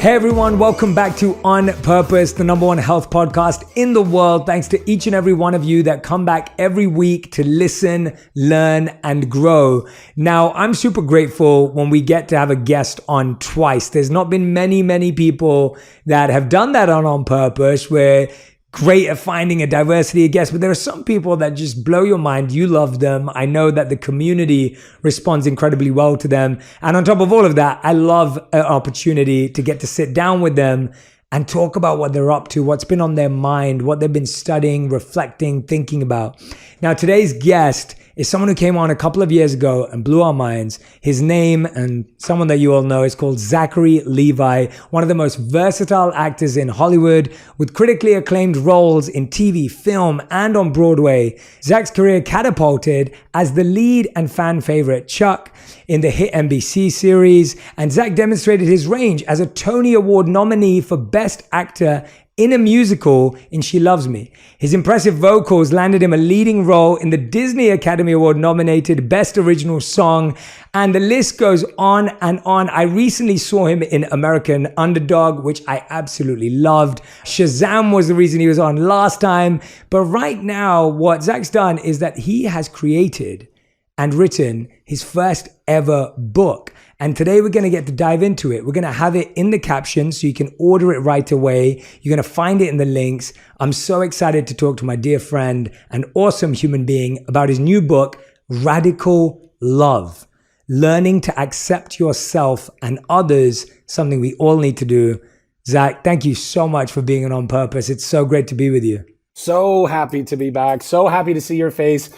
Hey everyone, welcome back to On Purpose, the number one health podcast in the world. Thanks to each and every one of you that come back every week to listen, learn, and grow. Now, I'm super grateful when we get to have a guest on twice. There's not been many people that have done that on Purpose. We're great at finding a diversity of guests, but there are some people that just blow your mind. You love them. I know that the community responds incredibly well to them. And on top of all of that, I love an opportunity to get to sit down with them and talk about what they're up to, what's been on their mind, what they've been studying, reflecting, thinking about. Now, today's guest is someone who came on a couple of years ago and blew our minds. His name, and someone that you all know, is called Zachary Levi, one of the most versatile actors in Hollywood with critically acclaimed roles in TV, film, and on Broadway. Zach's career catapulted as the lead and fan favorite Chuck in the hit NBC series, and Zach demonstrated his range as a Tony Award nominee for Best Actor in a musical in She Loves Me. His impressive vocals landed him a leading role in the Disney Academy Award nominated Best Original Song, and the list goes on and on. I recently saw him in American Underdog, which I absolutely loved. Shazam was the reason he was on last time. But right now, what Zach's done is that he has created and written his first ever book. And today we're going to get to dive into it. We're going to have it in the caption so you can order it right away. You're going to find it in the links. I'm so excited to talk to my dear friend, an awesome human being, about his new book, Radical Love. Learning to accept yourself and others, something we all need to do. Zach, thank you so much for being on Purpose. It's so great to be with you. So happy to be back. So happy to see your face.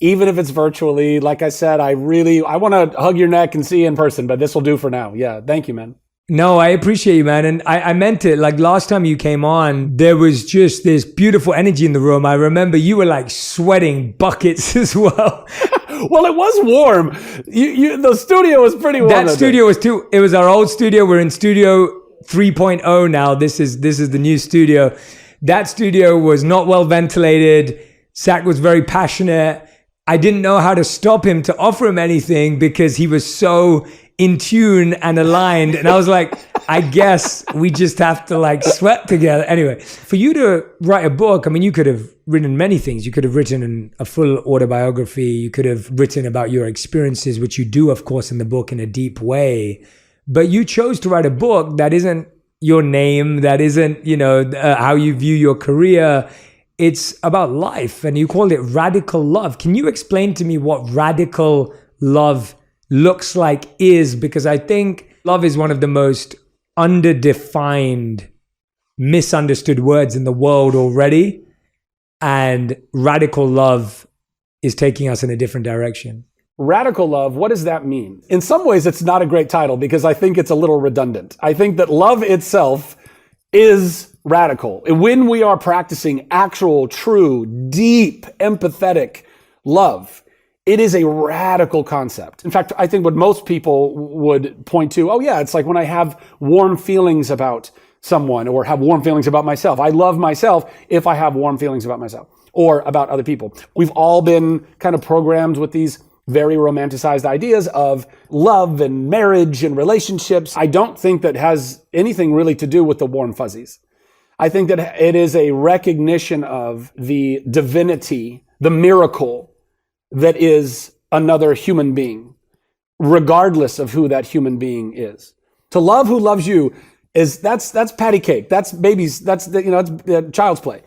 Even if it's virtually, like I said, I want to hug your neck and see you in person, but this will do for now. Yeah. Thank you, man. No, I appreciate you, man. And I meant it. Like last time you came on, there was just this beautiful energy in the room. I remember you were like sweating buckets as well. Well, it was warm. The studio was pretty warm. That studio was too. It was our old studio. We're in studio 3.0 now. This is the new studio. That studio was not well ventilated. Zach was very passionate. I didn't know how to stop him to offer him anything because he was so in tune and aligned. And I was like, I guess we just have to like sweat together. Anyway, for you to write a book, I mean, you could have written many things. You could have written a full autobiography. You could have written about your experiences, which you do, of course, in the book in a deep way. But you chose to write a book that isn't your name, that isn't, how you view your career. It's about life, and you called it Radical Love. Can you explain to me what radical love looks like is? Because I think love is one of the most underdefined, misunderstood words in the world already. And radical love is taking us in a different direction. Radical love, what does that mean? In some ways, it's not a great title because I think it's a little redundant. I think that love itself is radical. When we are practicing actual, true, deep, empathetic love, it is a radical concept. In fact, I think what most people would point to, it's like when I have warm feelings about someone or have warm feelings about myself. I love myself if I have warm feelings about myself or about other people. We've all been kind of programmed with these very romanticized ideas of love and marriage and relationships. I don't think that has anything really to do with the warm fuzzies. I think that it is a recognition of the divinity, the miracle that is another human being, regardless of who that human being is. To love who loves you that's patty cake. That's babies. That's child's play.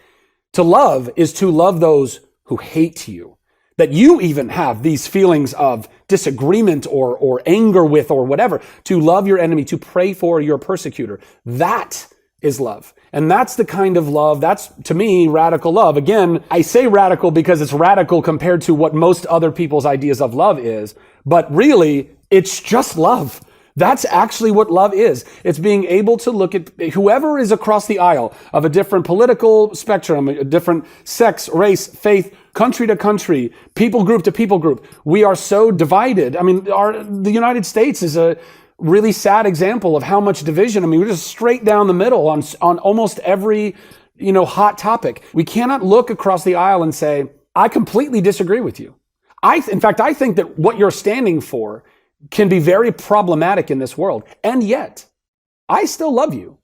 To love is to love those who hate you. That you even have these feelings of disagreement or anger with or whatever. To love your enemy, to pray for your persecutor. That is love. And that's the kind of love, that's, to me, radical love. Again, I say radical because it's radical compared to what most other people's ideas of love is. But really, it's just love. That's actually what love is. It's being able to look at whoever is across the aisle of a different political spectrum, a different sex, race, faith, country to country, people group to people group. We are so divided. I mean, the United States is a really sad example of how much division. I mean, we're just straight down the middle on almost every, hot topic. We cannot look across the aisle and say, I completely disagree with you. In fact, I think that what you're standing for can be very problematic in this world. And yet, I still love you.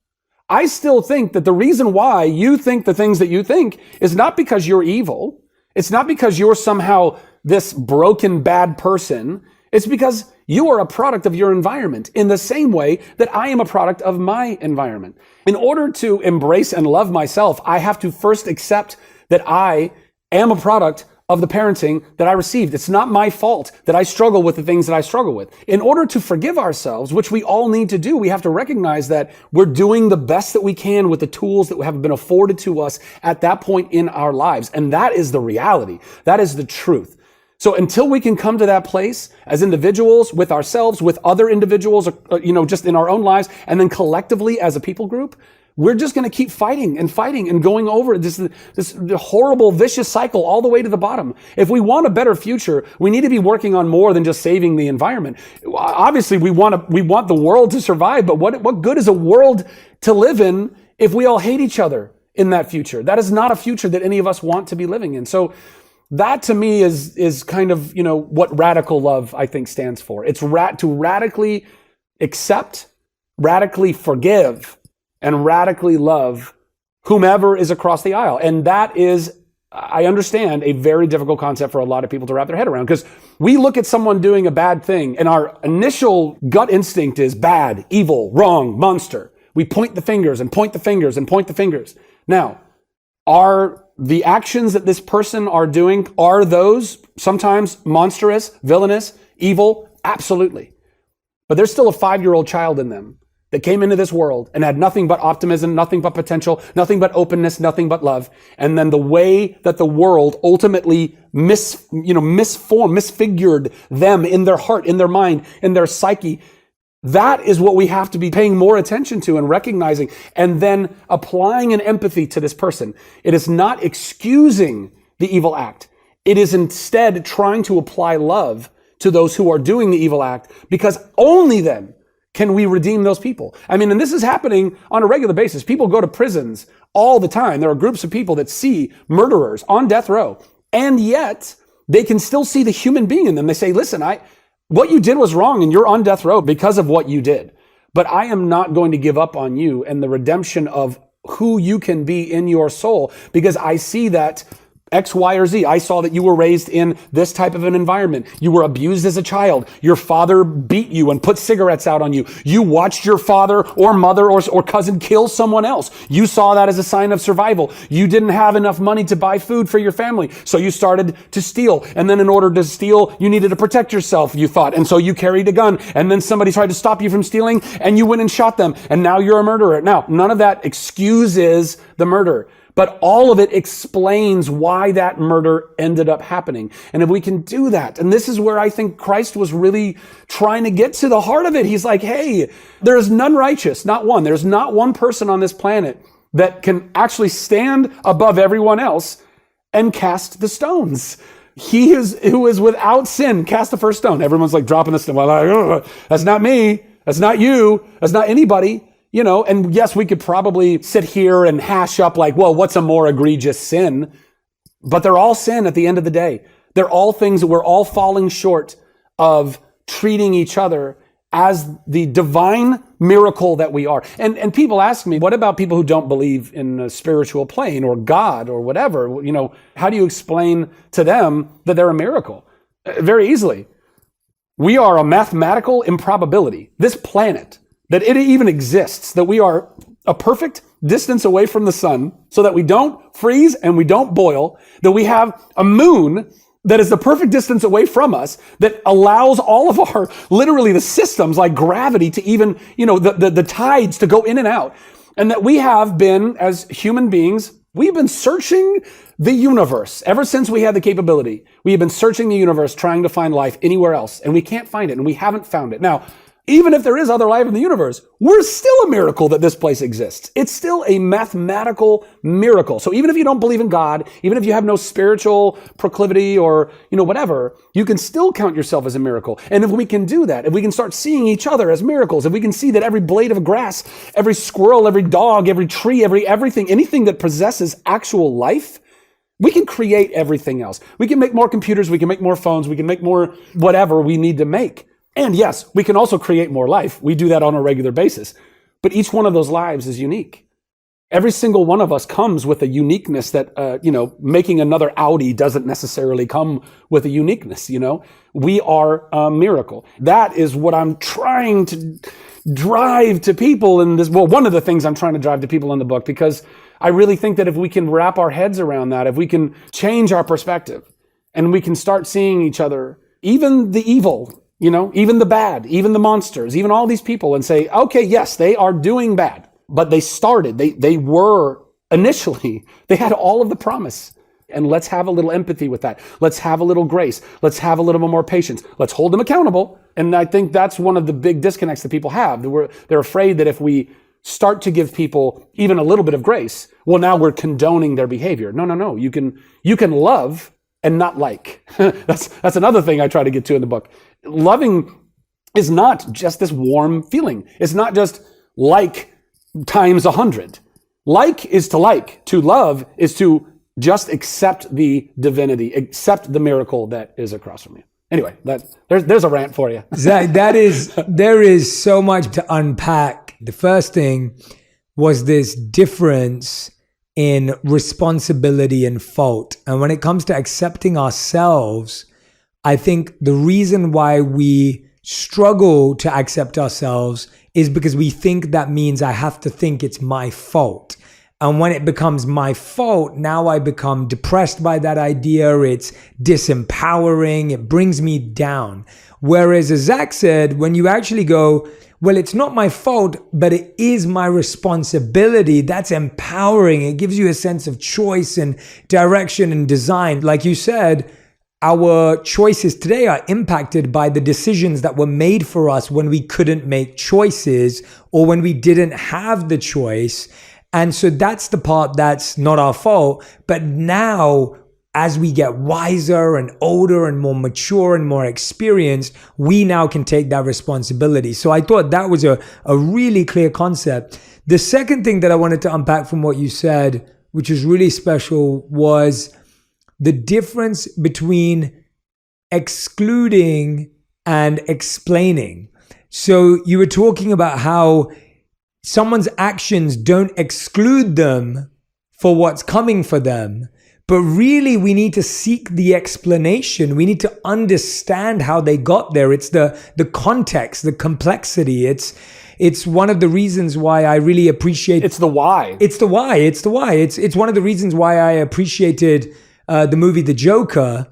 I still think that the reason why you think the things that you think is not because you're evil. It's not because you're somehow this broken, bad person. It's because you are a product of your environment in the same way that I am a product of my environment. In order to embrace and love myself, I have to first accept that I am a product of the parenting that I received. It's not my fault that I struggle with the things that I struggle with. In order to forgive ourselves, which we all need to do, we have to recognize that we're doing the best that we can with the tools that have been afforded to us at that point in our lives. And that is the reality. That is the truth. So until we can come to that place as individuals, with ourselves, with other individuals, just in our own lives, and then collectively as a people group, we're just going to keep fighting and going over this horrible, vicious cycle all the way to the bottom. If we want a better future, we need to be working on more than just saving the environment. Obviously, we want the world to survive, but what good is a world to live in if we all hate each other in that future? That is not a future that any of us want to be living in. So that to me is kind of, what radical love, I think, stands for. It's to radically accept, radically forgive, and radically love whomever is across the aisle. And that is, I understand, a very difficult concept for a lot of people to wrap their head around, because we look at someone doing a bad thing and our initial gut instinct is bad, evil, wrong, monster. We point the fingers and point the fingers and point the fingers. Now, are the actions that this person are doing, are those sometimes monstrous, villainous, evil? Absolutely. But there's still a 5-year-old child in them that came into this world and had nothing but optimism, nothing but potential, nothing but openness, nothing but love. And then the way that the world ultimately misfigured them in their heart, in their mind, in their psyche, that is what we have to be paying more attention to and recognizing, and then applying an empathy to this person. It is not excusing the evil act. It is instead trying to apply love to those who are doing the evil act, because only then can we redeem those people. I mean, and this is happening on a regular basis. People go to prisons all the time. There are groups of people that see murderers on death row, and yet they can still see the human being in them. They say, listen, what you did was wrong and you're on death row because of what you did. But I am not going to give up on you and the redemption of who you can be in your soul, because I see that X, Y, or Z. I saw that you were raised in this type of an environment. You were abused as a child. Your father beat you and put cigarettes out on you. You watched your father or mother or cousin kill someone else. You saw that as a sign of survival. You didn't have enough money to buy food for your family, so you started to steal. And then in order to steal, you needed to protect yourself, you thought. And so you carried a gun. And then somebody tried to stop you from stealing, and you went and shot them. And now you're a murderer. Now, none of that excuses the murder, but all of it explains why that murder ended up happening. And if we can do that, and this is where I think Christ was really trying to get to the heart of it. He's like, hey, there is none righteous, not one. There's not one person on this planet that can actually stand above everyone else and cast the stones. He who is without sin, cast the first stone. Everyone's like dropping the stone. Well, that's not me. That's not you. That's not anybody. And yes, we could probably sit here and hash up like, well, what's a more egregious sin? But they're all sin at the end of the day. They're all things that we're all falling short of treating each other as the divine miracle that we are. And people ask me, what about people who don't believe in a spiritual plane or God or whatever? How do you explain to them that they're a miracle? Very easily. We are a mathematical improbability. This planet, that it even exists, that we are a perfect distance away from the sun so that we don't freeze and we don't boil, that we have a moon that is the perfect distance away from us, that allows all of our, literally the systems like gravity to even, the tides to go in and out. And that we have been, as human beings, we've been searching the universe ever since we had the capability. We have been searching the universe trying to find life anywhere else, and we can't find it, and we haven't found it. Now, even if there is other life in the universe, we're still a miracle that this place exists. It's still a mathematical miracle. So even if you don't believe in God, even if you have no spiritual proclivity or, whatever, you can still count yourself as a miracle. And if we can do that, if we can start seeing each other as miracles, if we can see that every blade of grass, every squirrel, every dog, every tree, everything, anything that possesses actual life, we can create everything else. We can make more computers, we can make more phones, we can make more whatever we need to make. And yes, we can also create more life. We do that on a regular basis. But each one of those lives is unique. Every single one of us comes with a uniqueness that, making another Audi doesn't necessarily come with a uniqueness, We are a miracle. That is what I'm trying to drive to people in this. Well, one of the things I'm trying to drive to people in the book, because I really think that if we can wrap our heads around that, if we can change our perspective and we can start seeing each other, even the evil, even the bad, even the monsters, even all these people, and say, okay, yes, they are doing bad. But they started, they were initially, they had all of the promise. And let's have a little empathy with that. Let's have a little grace. Let's have a little more patience. Let's hold them accountable. And I think that's one of the big disconnects that people have. They're afraid that if we start to give people even a little bit of grace, well, now we're condoning their behavior. No. You can love and not like. That's another thing I try to get to in the book. Loving is not just this warm feeling. It's not just like times 100. Like is to like. To love is to just accept the divinity, accept the miracle that is across from you. Anyway, there's a rant for you. Zach, there is so much to unpack. The first thing was this difference in responsibility and fault. And when it comes to accepting ourselves, I think the reason why we struggle to accept ourselves is because we think that means I have to think it's my fault. And when it becomes my fault, now I become depressed by that idea. It's disempowering. It brings me down. Whereas, as Zach said, when you actually go, well, it's not my fault, but it is my responsibility, that's empowering. It gives you a sense of choice and direction and design. Like you said, our choices today are impacted by the decisions that were made for us when we couldn't make choices or when we didn't have the choice. And so that's the part that's not our fault. But now, as we get wiser and older and more mature and more experienced, we now can take that responsibility. So I thought that was a really clear concept. The second thing that I wanted to unpack from what you said, which is really special, was the difference between excluding and explaining. So you were talking about how someone's actions don't exclude them for what's coming for them, but really we need to seek the explanation. We need to understand how they got there. It's the context, the complexity. It's one of the reasons why I really appreciate. It's the why. It's the why. It's one of the reasons why I appreciated the movie The Joker,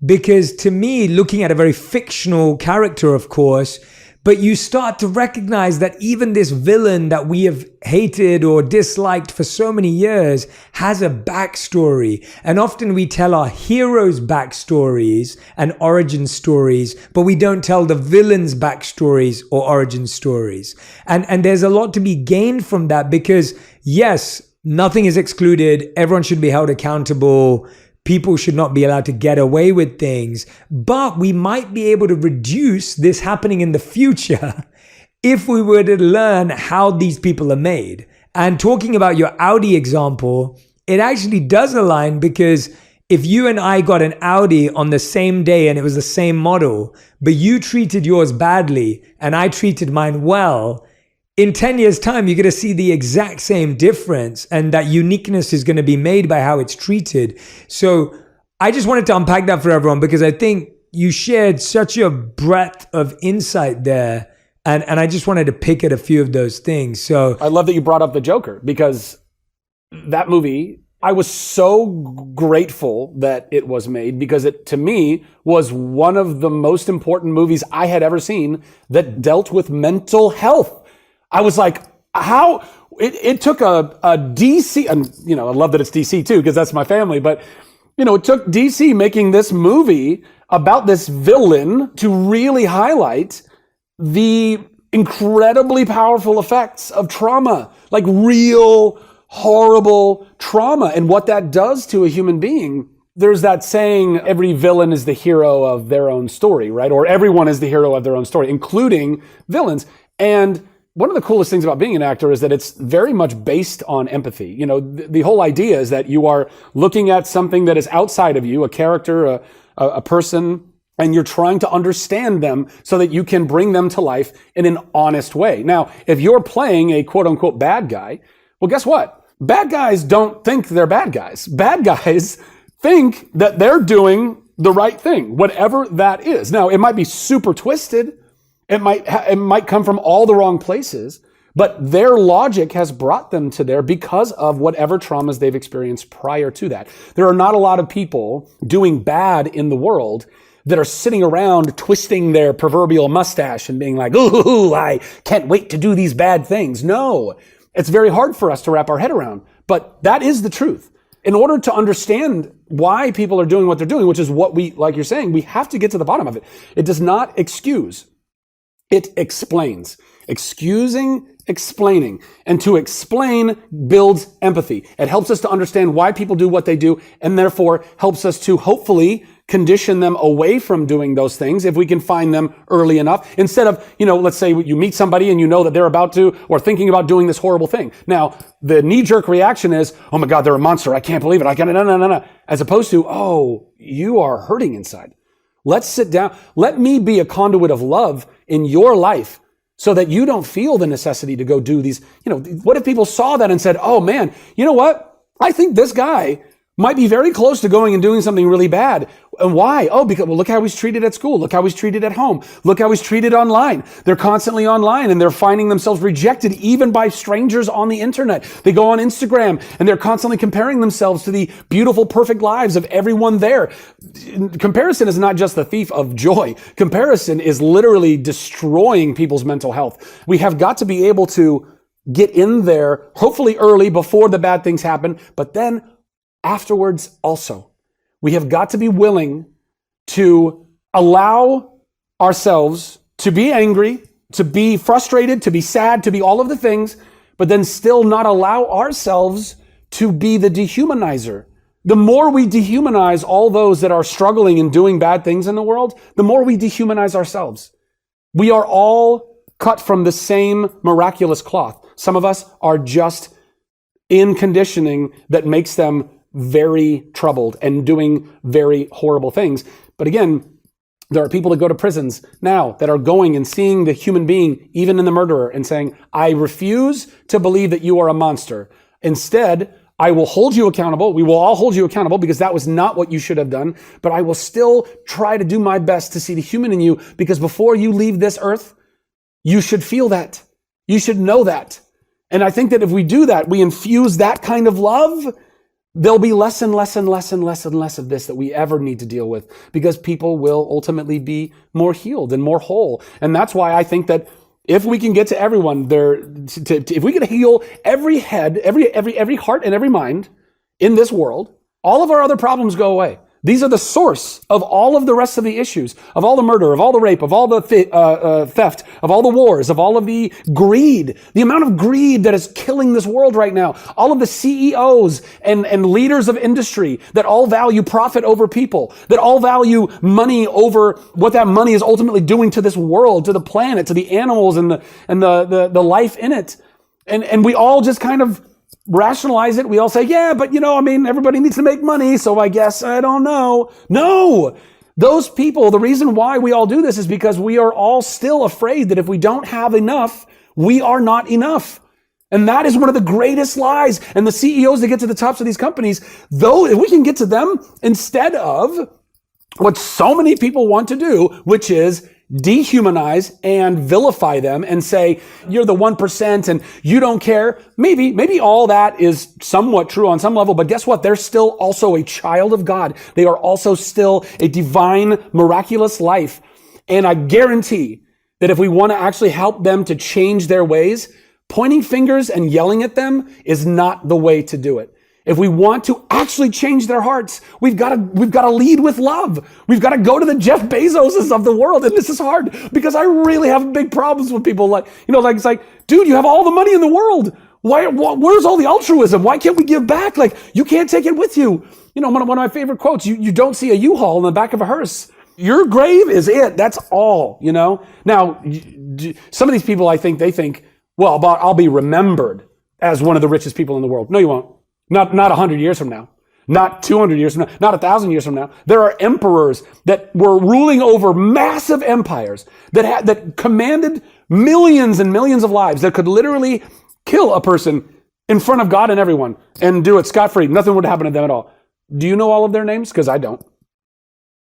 because to me, looking at a very fictional character, of course, but you start to recognize that even this villain that we have hated or disliked for so many years has a backstory. And often we tell our heroes' backstories and origin stories, but we don't tell the villains' backstories or origin stories. And there's a lot to be gained from that because, yes, nothing is excluded. Everyone should be held accountable. People should not be allowed to get away with things, but we might be able to reduce this happening in the future if we were to learn how these people are made. And talking about your Audi example, it actually does align because if you and I got an Audi on the same day and it was the same model, but you treated yours badly and I treated mine well, in 10 years' time, you're going to see the exact same difference, and that uniqueness is going to be made by how it's treated. So I just wanted to unpack that for everyone because I think you shared such a breadth of insight there, and I just wanted to pick at a few of those things. So I love that you brought up The Joker because that movie, I was so grateful that it was made because it, to me, was one of the most important movies I had ever seen that dealt with mental health. I was like, how it took a DC, and I love that it's DC too, because that's my family, but it took DC making this movie about this villain to really highlight the incredibly powerful effects of trauma, like real horrible trauma and what that does to a human being. There's that saying, every villain is the hero of their own story, right? Or everyone is the hero of their own story, including villains. And one of the coolest things about being an actor is that it's very much based on empathy. The whole idea is that you are looking at something that is outside of you, a character, a person, and you're trying to understand them so that you can bring them to life in an honest way. Now, if you're playing a quote unquote bad guy, well, guess what? Bad guys don't think they're bad guys. Bad guys think that they're doing the right thing, whatever that is. Now, it might be super twisted. It might come from all the wrong places, but their logic has brought them to there because of whatever traumas they've experienced prior to that. There are not a lot of people doing bad in the world that are sitting around twisting their proverbial mustache and being like, ooh, I can't wait to do these bad things. No, it's very hard for us to wrap our head around, but that is the truth. In order to understand why people are doing what they're doing, which is what we, like you're saying, we have to get to the bottom of it. It does not excuse. It explains. Excusing, explaining. And to explain builds empathy. It helps us to understand why people do what they do, and therefore helps us to hopefully condition them away from doing those things if we can find them early enough. Instead of, let's say you meet somebody and you know that they're about to or thinking about doing this horrible thing. Now, the knee-jerk reaction is, oh my God, they're a monster. I can't believe it. No. As opposed to, oh, you are hurting inside. Let's sit down. Let me be a conduit of love in your life so that you don't feel the necessity to go do these. What if people saw that and said, oh man, you know what? I think this guy might be very close to going and doing something really bad. And why? Oh, because, look how he's treated at school. Look how he's treated at home. Look how he's treated online. They're constantly online and they're finding themselves rejected even by strangers on the internet. They go on Instagram and they're constantly comparing themselves to the beautiful, perfect lives of everyone there. Comparison is not just the thief of joy. Comparison is literally destroying people's mental health. We have got to be able to get in there, hopefully early before the bad things happen, but then afterwards also. We have got to be willing to allow ourselves to be angry, to be frustrated, to be sad, to be all of the things, but then still not allow ourselves to be the dehumanizer. The more we dehumanize all those that are struggling and doing bad things in the world, the more we dehumanize ourselves. We are all cut from the same miraculous cloth. Some of us are just in conditioning that makes them very troubled and doing very horrible things. But again, there are people that go to prisons now that are going and seeing the human being, even in the murderer, and saying, I refuse to believe that you are a monster. Instead, I will hold you accountable. We will all hold you accountable because that was not what you should have done. But I will still try to do my best to see the human in you, because before you leave this earth, you should feel that. You should know that. And I think that if we do that, we infuse that kind of love, there'll be less and less of this that we ever need to deal with, because people will ultimately be more healed and more whole. And that's why I think that if we can get to everyone there, if we can heal every head, every heart and every mind in this world, all of our other problems go away. These are the source of all of the rest of the issues, of all the murder, of all the rape, of all the theft, of all the wars, of all of the greed, the amount of greed that is killing this world right now, all of the CEOs and leaders of industry that all value profit over people, that all value money over what that money is ultimately doing to this world, to the planet, to the animals and the life in it. And we all just kind of rationalize it. We all say, yeah, but everybody needs to make money, so I guess I don't know. No! Those people, the reason why we all do this is because we are all still afraid that if we don't have enough, we are not enough. And that is one of the greatest lies. And the CEOs that get to the tops of these companies, though, if we can get to them instead of what so many people want to do, which is dehumanize and vilify them and say, you're the 1% and you don't care. Maybe all that is somewhat true on some level, but guess what? They're still also a child of God. They are also still a divine, miraculous life. And I guarantee that if we want to actually help them to change their ways, pointing fingers and yelling at them is not the way to do it. If we want to actually change their hearts, we've got to lead with love. We've got to go to the Jeff Bezoses of the world. And this is hard because I really have big problems with people it's like, dude, you have all the money in the world. Where's all the altruism? Why can't we give back? You can't take it with you. One of my favorite quotes, you don't see a U-Haul in the back of a hearse. Your grave is it. That's all, Now, some of these people, I think, they think, well, I'll be remembered as one of the richest people in the world. No, you won't. Not 100 years from now. not 200 years from now, not 1,000 years from now. There are emperors that were ruling over massive empires that commanded millions and millions of lives, that could literally kill a person in front of God and everyone and do it scot-free. Nothing would happen to them at all. Do you know all of their names? Because I don't.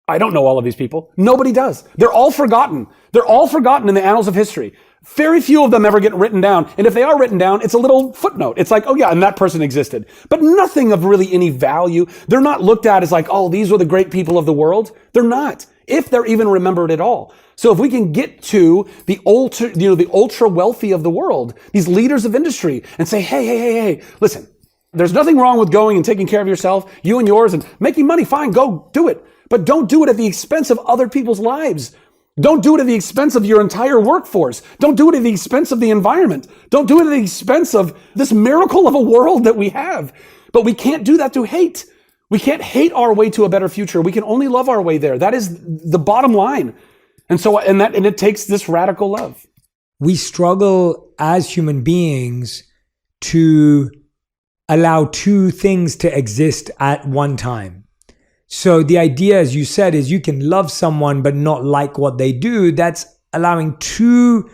I don't know all of these people. Nobody does. They're all forgotten. They're all forgotten in the annals of history. Very few of them ever get written down. And if they are written down, it's a little footnote. It's like, oh yeah, and that person existed. But nothing of really any value. They're not looked at as like, oh, these were the great people of the world. They're not, if they're even remembered at all. So if we can get to the ultra wealthy of the world, these leaders of industry, and say, hey, listen, there's nothing wrong with going and taking care of yourself, you and yours, and making money, fine, go do it. But don't do it at the expense of other people's lives. Don't do it at the expense of your entire workforce. Don't do it at the expense of the environment. Don't do it at the expense of this miracle of a world that we have. But we can't do that through hate. We can't hate our way to a better future. We can only love our way there. That is the bottom line. And it takes this radical love. We struggle as human beings to allow two things to exist at one time. So the idea, as you said, is you can love someone but not like what they do. That's allowing two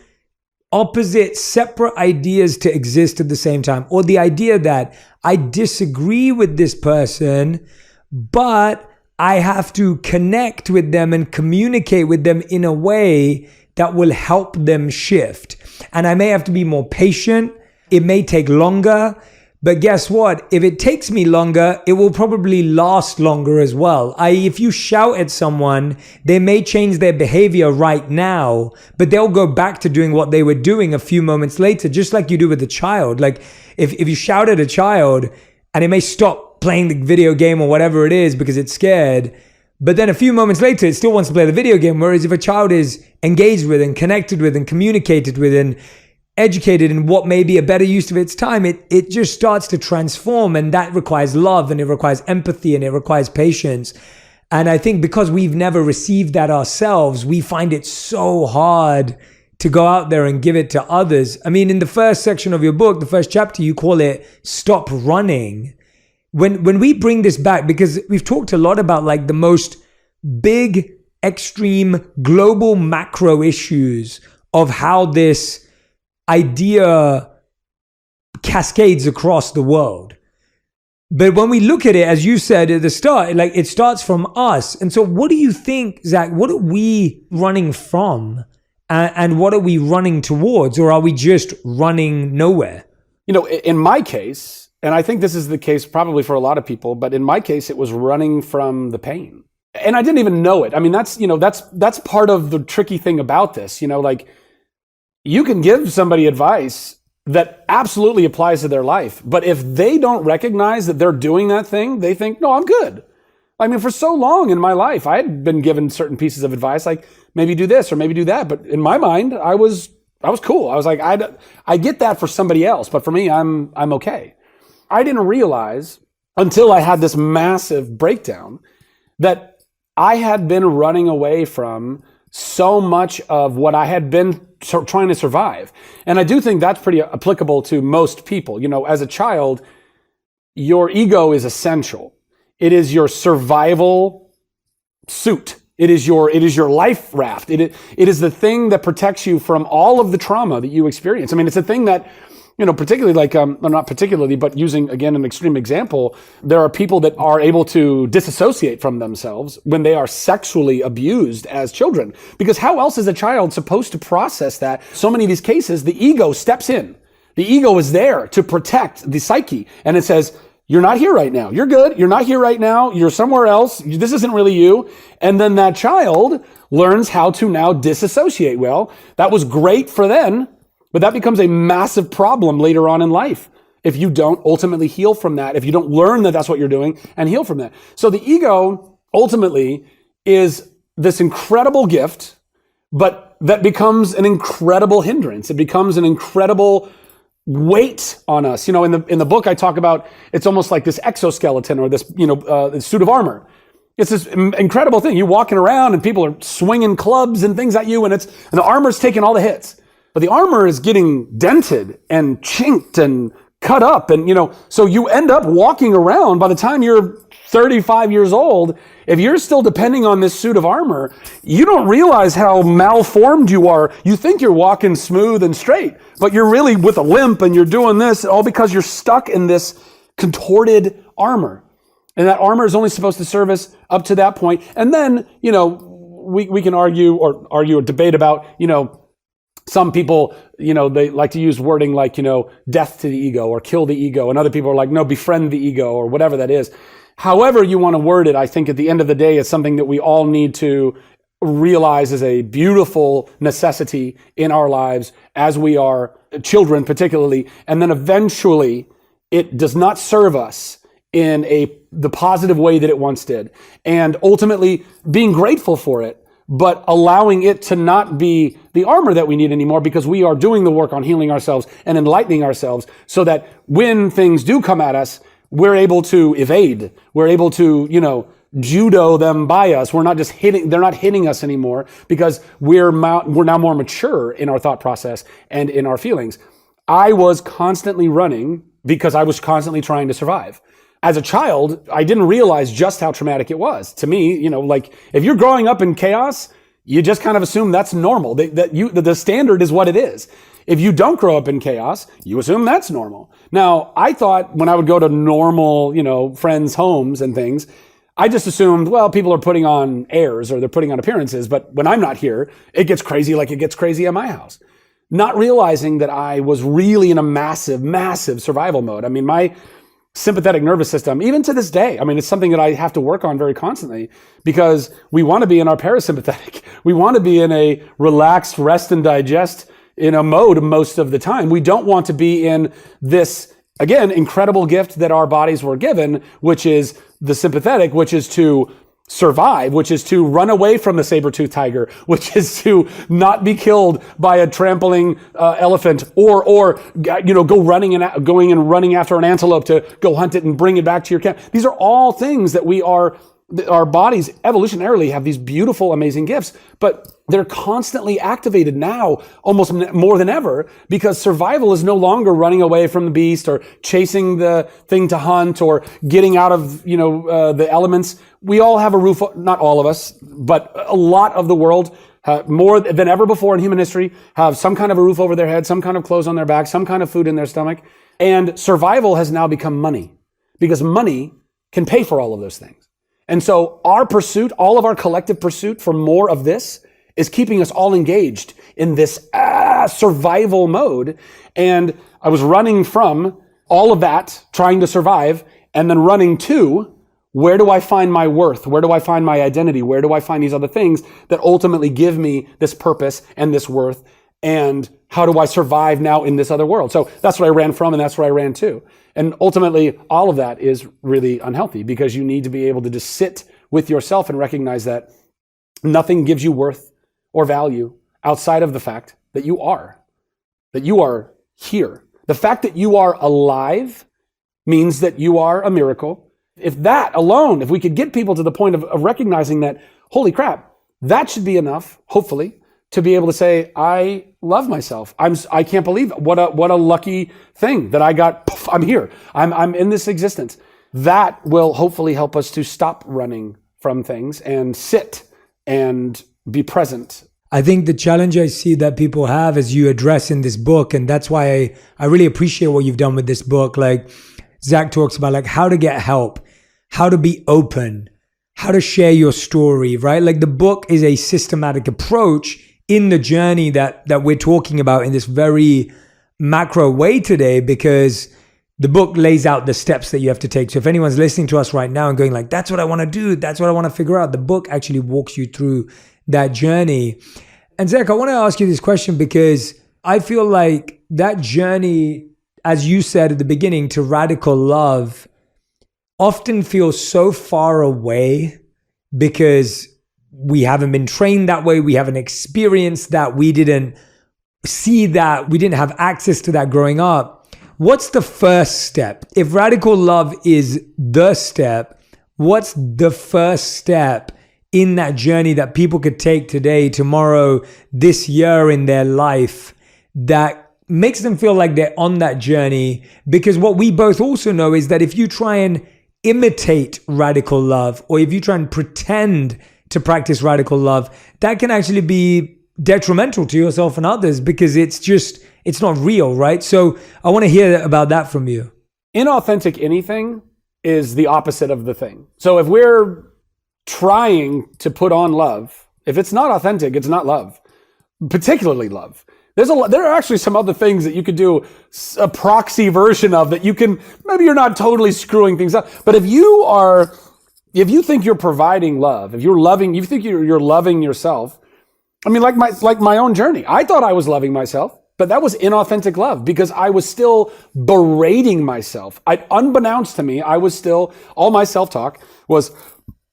opposite, separate ideas to exist at the same time. Or the idea that I disagree with this person, but I have to connect with them and communicate with them in a way that will help them shift. And I may have to be more patient. It may take longer. But guess what? If it takes me longer, it will probably last longer as well. If you shout at someone, they may change their behavior right now, but they'll go back to doing what they were doing a few moments later, just like you do with a child. Like if you shout at a child and it may stop playing the video game or whatever it is because it's scared, but then a few moments later, it still wants to play the video game. Whereas if a child is engaged with and connected with and communicated with and educated in what may be a better use of its time, it just starts to transform, and that requires love, and it requires empathy, and it requires patience. And I think because we've never received that ourselves, we find it so hard to go out there and give it to others. I mean, in the first section of your book, the first chapter, you call it Stop Running. When we bring this back, because we've talked a lot about like the most big, extreme, global macro issues of how this idea cascades across the world. But when we look at it, as you said at the start, like it starts from us. And so what do you think, Zach, what are we running from and what are we running towards? Or are we just running nowhere? You know, in my case, and I think this is the case probably for a lot of people, but in my case, it was running from the pain. And I didn't even know it. I mean, that's part of the tricky thing about this, like, you can give somebody advice that absolutely applies to their life. But if they don't recognize that they're doing that thing, they think, no, I'm good. I mean, for so long in my life, I had been given certain pieces of advice, like maybe do this or maybe do that. But in my mind, I was cool. I was like, I get that for somebody else, but for me, I'm okay. I didn't realize until I had this massive breakdown that I had been running away from so much of what I had been trying to survive. And I do think that's pretty applicable to most people. As a child, your ego is essential. It is your survival suit. It is your life raft. It is the thing that protects you from all of the trauma that you experience. I mean, it's a thing that, particularly like, not particularly, but using, again, an extreme example, there are people that are able to disassociate from themselves when they are sexually abused as children. Because how else is a child supposed to process that? So many of these cases, the ego steps in. The ego is there to protect the psyche. And it says, you're not here right now. You're good. You're not here right now. You're somewhere else. This isn't really you. And then that child learns how to now disassociate. Well, that was great for then, but that becomes a massive problem later on in life if you don't ultimately heal from that, if you don't learn that that's what you're doing and heal from that. So the ego ultimately is this incredible gift, but that becomes an incredible hindrance. It becomes an incredible weight on us. In the book I talk about, it's almost like this exoskeleton or this, suit of armor. It's this incredible thing. You're walking around and people are swinging clubs and things at you, and the armor's taking all the hits. But the armor is getting dented and chinked and cut up. And, so you end up walking around. By the time you're 35 years old, if you're still depending on this suit of armor, you don't realize how malformed you are. You think you're walking smooth and straight, but you're really with a limp and you're doing this all because you're stuck in this contorted armor. And that armor is only supposed to serve us up to that point. And then, we can argue or debate about, some people, they like to use wording like, death to the ego or kill the ego. And other people are like, no, befriend the ego or whatever that is. However you want to word it, I think at the end of the day, it's something that we all need to realize is a beautiful necessity in our lives as we are children particularly. And then eventually it does not serve us in the positive way that it once did. And ultimately being grateful for it, but allowing it to not be the armor that we need anymore because we are doing the work on healing ourselves and enlightening ourselves so that when things do come at us, we're able to evade. We're able to, judo them by us. We're not just they're not hitting us anymore because we're now more mature in our thought process and in our feelings. I was constantly running because I was constantly trying to survive. As a child, I didn't realize just how traumatic it was. To me, if you're growing up in chaos, you just kind of assume that's normal. The standard is what it is. If you don't grow up in chaos, you assume that's normal. Now, I thought when I would go to normal, friends' homes and things, I just assumed, well, people are putting on airs or they're putting on appearances. But when I'm not here, it gets crazy like it gets crazy at my house. Not realizing that I was really in a massive, massive survival mode. I mean, my sympathetic nervous system, even to this day, it's something that I have to work on very constantly because we want to be in our parasympathetic. We want to be in a relaxed, rest and digest mode most of the time. We don't want to be in this, again, incredible gift that our bodies were given, which is the sympathetic, which is to survive, which is to run away from the saber-toothed tiger, which is to not be killed by a trampling elephant, or going and running after an antelope to go hunt it and bring it back to your camp. These are all things that our bodies evolutionarily have these beautiful, amazing gifts, but they're constantly activated now, almost more than ever, because survival is no longer running away from the beast or chasing the thing to hunt or getting out of, the elements. We all have a roof, not all of us, but a lot of the world, more than ever before in human history, have some kind of a roof over their head, some kind of clothes on their back, some kind of food in their stomach. And survival has now become money because money can pay for all of those things. And so our pursuit, all of our collective pursuit for more of this is keeping us all engaged in this survival mode. And I was running from all of that, trying to survive, and then running to, where do I find my worth? Where do I find my identity? Where do I find these other things that ultimately give me this purpose and this worth? And how do I survive now in this other world? So that's what I ran from, and that's where I ran to. And ultimately, all of that is really unhealthy because you need to be able to just sit with yourself and recognize that nothing gives you worth or value outside of the fact that you are here. The fact that you are alive means that you are a miracle. If that alone, if we could get people to the point of recognizing that, holy crap, that should be enough, hopefully, to be able to say, I love myself. I can't believe it. What a lucky thing that I got. Poof, I'm here. I'm in this existence. That will hopefully help us to stop running from things and sit and be present. I think the challenge I see that people have as you address in this book, and that's why I really appreciate what you've done with this book. Like Zach talks about like how to get help, how to be open, how to share your story, right? Like the book is a systematic approach in the journey that we're talking about in this very macro way today, because the book lays out the steps that you have to take. So if anyone's listening to us right now and going like, that's what I want to do, that's what I want to figure out, the book actually walks you through that journey. And Zach, I want to ask you this question because I feel like that journey, as you said at the beginning, to radical love often feels so far away because we haven't been trained that way. We haven't experienced that. We didn't see that. We didn't have access to that growing up. What's the first step? If radical love is the step, what's the first step in that journey that people could take today, tomorrow, this year in their life that makes them feel like they're on that journey? Because what we both also know is that if you try and imitate radical love, or if you try and pretend to practice radical love, that can actually be detrimental to yourself and others because it's not real, right? So I want to hear about that from you. Inauthentic anything is the opposite of the thing. So if we're trying to put on love, if it's not authentic, it's not love, particularly love. There are actually some other things that you could do a proxy version of that you can, maybe you're not totally screwing things up. But if you think you're providing love, if you think you're loving yourself, I mean, like my own journey, I thought I was loving myself, but that was inauthentic love because I was still berating myself. Unbeknownst to me, all my self-talk was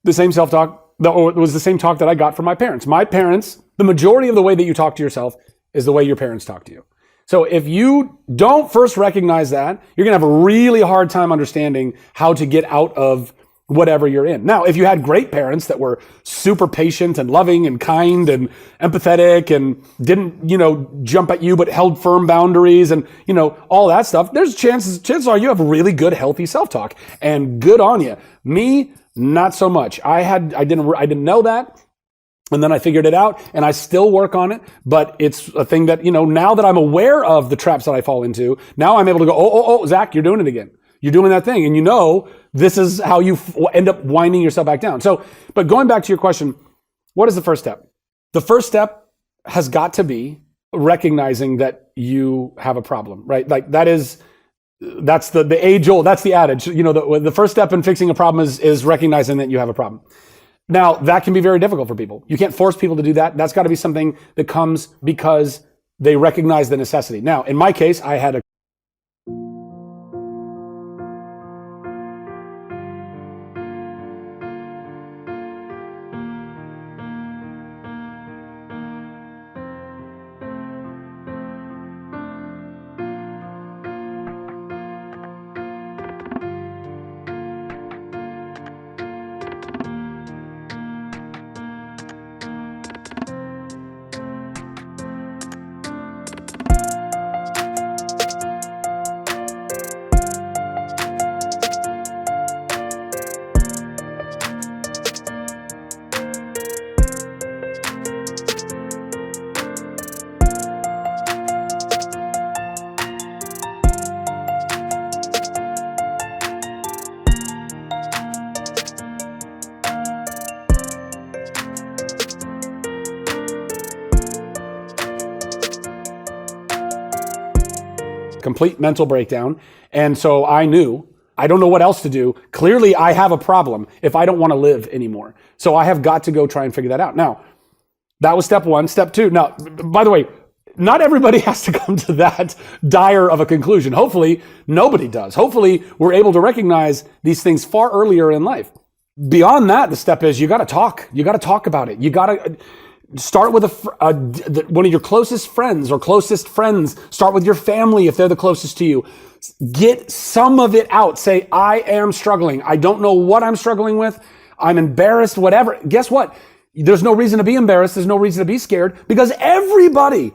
the same self-talk, or it was the same talk that I got from my parents. My parents, the majority of the way that you talk to yourself is the way your parents talk to you. So if you don't first recognize that, you're going to have a really hard time understanding how to get out of whatever you're in. Now, if you had great parents that were super patient and loving and kind and empathetic and didn't, jump at you but held firm boundaries and, all that stuff, chances are you have really good, healthy self-talk and good on you. Me, not so much. I didn't know that. And then I figured it out and I still work on it, but it's a thing that, now that I'm aware of the traps that I fall into, now I'm able to go, oh, Zach, you're doing it again. You're doing that thing. And this is how you end up winding yourself back down. So, but going back to your question, what is the first step? The first step has got to be recognizing that you have a problem, right? Like that's the age old, that's the adage. The first step in fixing a problem is recognizing that you have a problem. Now, that can be very difficult for people. You can't force people to do that. That's got to be something that comes because they recognize the necessity. Now, in my case, I had a complete mental breakdown. And so I knew, I don't know what else to do. Clearly, I have a problem if I don't want to live anymore. So I have got to go try and figure that out. Now, that was step one. Step two. Now, by the way, not everybody has to come to that dire of a conclusion. Hopefully, nobody does. Hopefully, we're able to recognize these things far earlier in life. Beyond that, the step is you got to talk. You got to talk about it. You got to start with one of your closest friends or closest friends. Start with your family if they're the closest to you. Get some of it out. Say, I am struggling. I don't know what I'm struggling with. I'm embarrassed, whatever. Guess what? There's no reason to be embarrassed. There's no reason to be scared because everyone,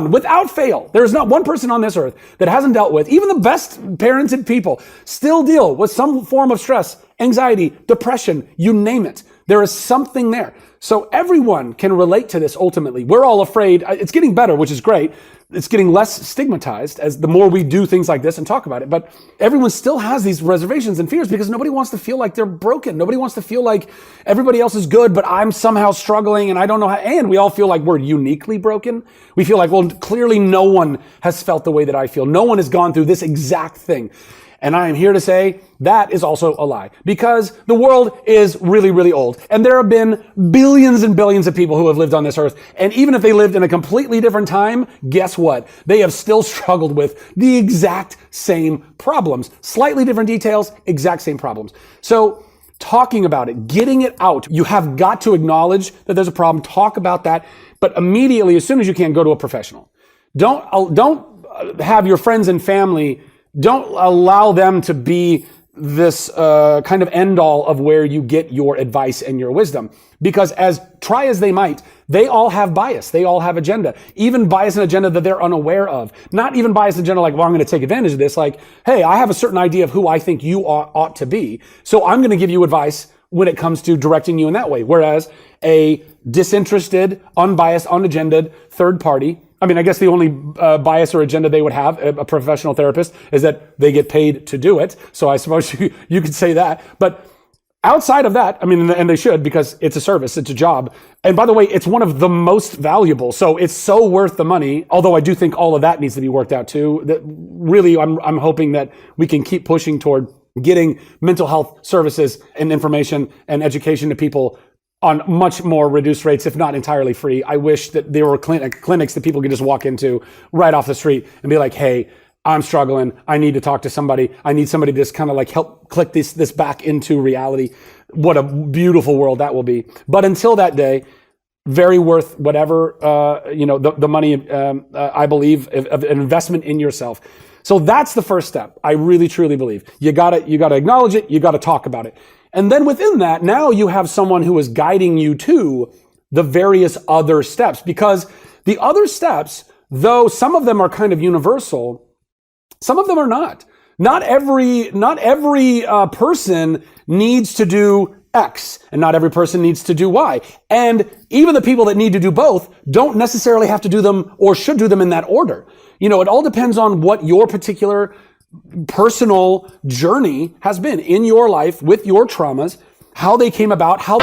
without fail, there is not one person on this earth that hasn't dealt with, even the best parented people, still deal with some form of stress, anxiety, depression, you name it. There is something there. So everyone can relate to this ultimately. We're all afraid. It's getting better, which is great. It's getting less stigmatized as the more we do things like this and talk about it. But everyone still has these reservations and fears because nobody wants to feel like they're broken. Nobody wants to feel like everybody else is good, but I'm somehow struggling and I don't know how. And we all feel like we're uniquely broken. We feel like, well, clearly no one has felt the way that I feel. No one has gone through this exact thing. And I am here to say that is also a lie because the world is really, really old. And there have been billions and billions of people who have lived on this earth. And even if they lived in a completely different time, guess what? They have still struggled with the exact same problems. Slightly different details, exact same problems. So talking about it, getting it out, you have got to acknowledge that there's a problem, talk about that, but immediately, as soon as you can, go to a professional. Don't have your friends and family. Don't allow them to be this kind of end all of where you get your advice and your wisdom. Because try as they might, they all have bias. They all have agenda, even bias and agenda that they're unaware of. Not even bias and agenda like, well, I'm going to take advantage of this. Like, hey, I have a certain idea of who I think you ought to be. So I'm going to give you advice when it comes to directing you in that way. Whereas a disinterested, unbiased, unagendaed third party, I mean, I guess the only bias or agenda they would have, a professional therapist, is that they get paid to do it. So I suppose you could say that. But outside of that, I mean, and they should, because it's a service, it's a job. And by the way, it's one of the most valuable. So it's so worth the money. Although I do think all of that needs to be worked out too. That really, I'm hoping that we can keep pushing toward getting mental health services and information and education to people on much more reduced rates, if not entirely free. I wish that there were clinics that people could just walk into right off the street and be like, hey, I'm struggling. I need to talk to somebody. I need somebody to just kind of like help click this back into reality. What a beautiful world that will be. But until that day, very worth whatever, the money, I believe, of an investment in yourself. So that's the first step. I really, truly believe. You gotta acknowledge it. You gotta talk about it. And then within that, now you have someone who is guiding you to the various other steps, because the other steps, though some of them are kind of universal, some of them are not. Not every person needs to do X, and not every person needs to do Y. And even the people that need to do both don't necessarily have to do them or should do them in that order. It all depends on what your particular personal journey has been in your life with your traumas, how they came about, how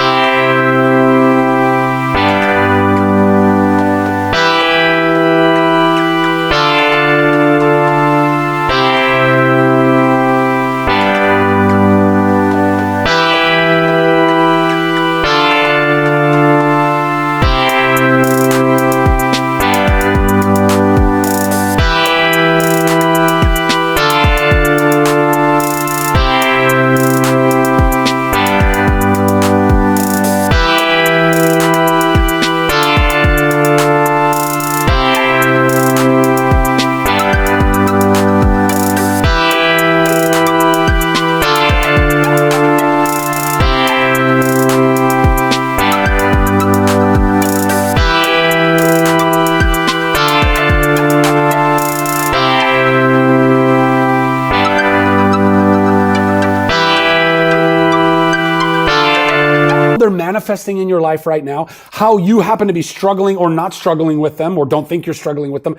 they're manifesting in your life right now, how you happen to be struggling or not struggling with them, or don't think you're struggling with them.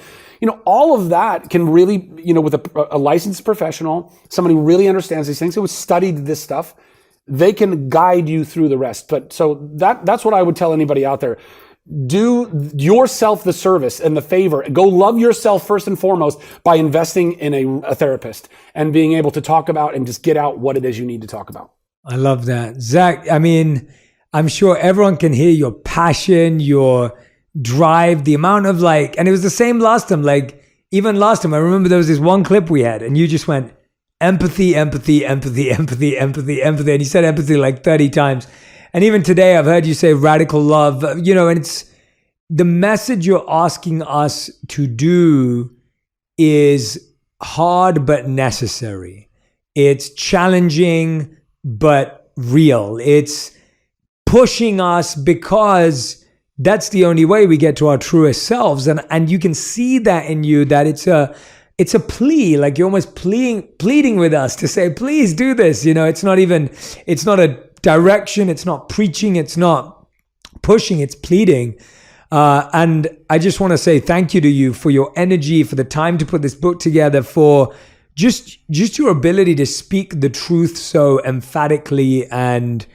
All of that can really, with a licensed professional, somebody who really understands these things, who has studied this stuff, they can guide you through the rest. But so that's what I would tell anybody out there. Do yourself the service and the favor. Go love yourself first and foremost by investing in a therapist and being able to talk about and just get out what it is you need to talk about. I love that. Zach, I mean, I'm sure everyone can hear your passion, your drive, the amount of and it was the same last time. Even last time, I remember there was this one clip we had and you just went empathy, empathy, empathy, empathy, empathy, empathy. And you said empathy like 30 times. And even today, I've heard you say radical love, and it's the message you're asking us to do is hard but necessary. It's challenging but real. It's pushing us because that's the only way we get to our truest selves. And you can see that in you, that it's a plea, like you're almost pleading with us to say, please do this. It's not a direction, it's not preaching, it's not pushing, it's pleading. And I just want to say thank you to you for your energy, for the time to put this book together, for just your ability to speak the truth so emphatically and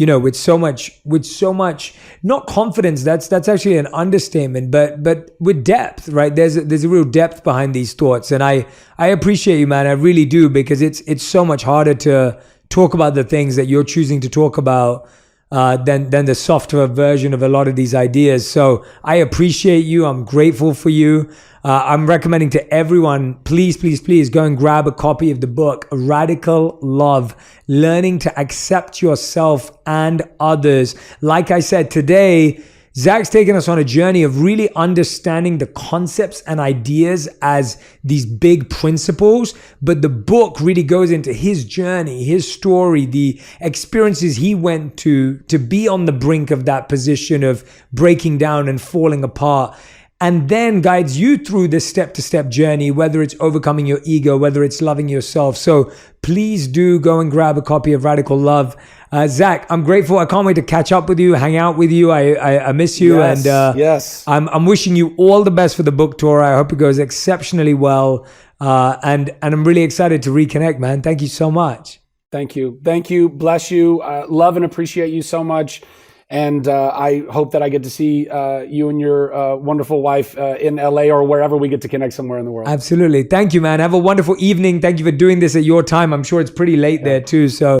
with so much, not confidence. That's actually an understatement, but with depth, right? There's a real depth behind these thoughts, and I appreciate you, man. I really do, because it's so much harder to talk about the things that you're choosing to talk about than the softer version of a lot of these ideas. So I appreciate you. I'm grateful for you. I'm recommending to everyone, please, please, please go and grab a copy of the book, Radical Love, Learning to Accept Yourself and Others. Like I said today, Zach's taken us on a journey of really understanding the concepts and ideas as these big principles. But the book really goes into his journey, his story, the experiences he went to be on the brink of that position of breaking down and falling apart. And then guides you through this step-to-step journey, whether it's overcoming your ego, whether it's loving yourself. So please do go and grab a copy of Radical Love. Zach, I'm grateful. I can't wait to catch up with you, hang out with you. I miss you. Yes, and yes. I'm wishing you all the best for the book tour. I hope it goes exceptionally well. And I'm really excited to reconnect, man. Thank you so much. Thank you. Thank you. Bless you. Love and appreciate you so much. And I hope that I get to see you and your wonderful wife in LA or wherever we get to connect somewhere in the world. Absolutely. Thank you, man. Have a wonderful evening. Thank you for doing this at your time. I'm sure it's pretty late there too. So